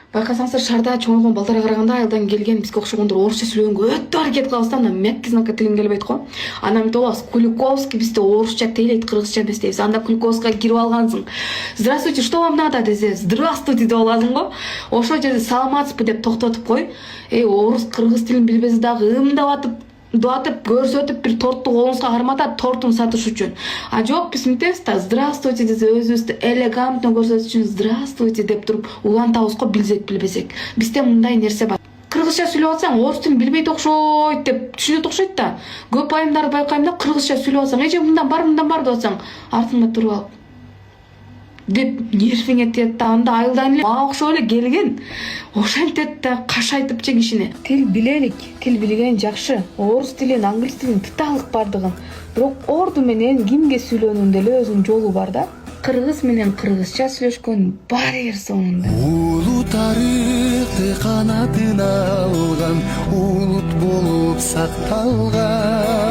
Байкасаңыздар шарда чоңойгон балдарга караганда айылдан келген бизге окшогондор орусча сүйлөгөнгө өтө аракет кылабыз да, мына мяккизнакка тилин келбейт го. Анан тобас Куликовский бизде орусча тейлейт, кыргызча эмес дейбиз. Анда Куликовскийга кирип алгансың. Здравствуйте, что вам надо десе, здравствуйте деп аласың го. Ошол жерде саламатсызбы деп токтотуп кой. Орус кыргыз тилин билбесе дагы ымдап атып көрсөтүп бир торту колуңузга карматат, тортун сатыш үчүн. А жок, биз мынтебиз да, здравствуйте десе өзүбүздү элегантно көрсөтүш үчүн здравствуйте деп туруп улантабыз го, билсек билбесек. Бизде мындай нерсе бар. Кыргызча сүйлөп атсаң, орус тилин билбейт окшойт деп түшүнөт окшойт да. Көп айымдарды байкайм да, кыргызча сүйлөп атсаң, эже мындан бар деп атсаң, артыңда туруп алып деп нервиңе тиет да, анда айылдан эле мага окшоп эле келген. Ошентет да, каш айтып же кишине. Тил билелик, тил билген жакшы. Орус тилин, англис тилин тыталык бардыгын. Бирок орду менен кимге сүйлөөнүн деле өзүнүн жолу бар да. Кыргыз менен кыргызча сүйлөшкөн бар бир сонунда. Улуу тарыхты канатына алган, улут болуп сакталган.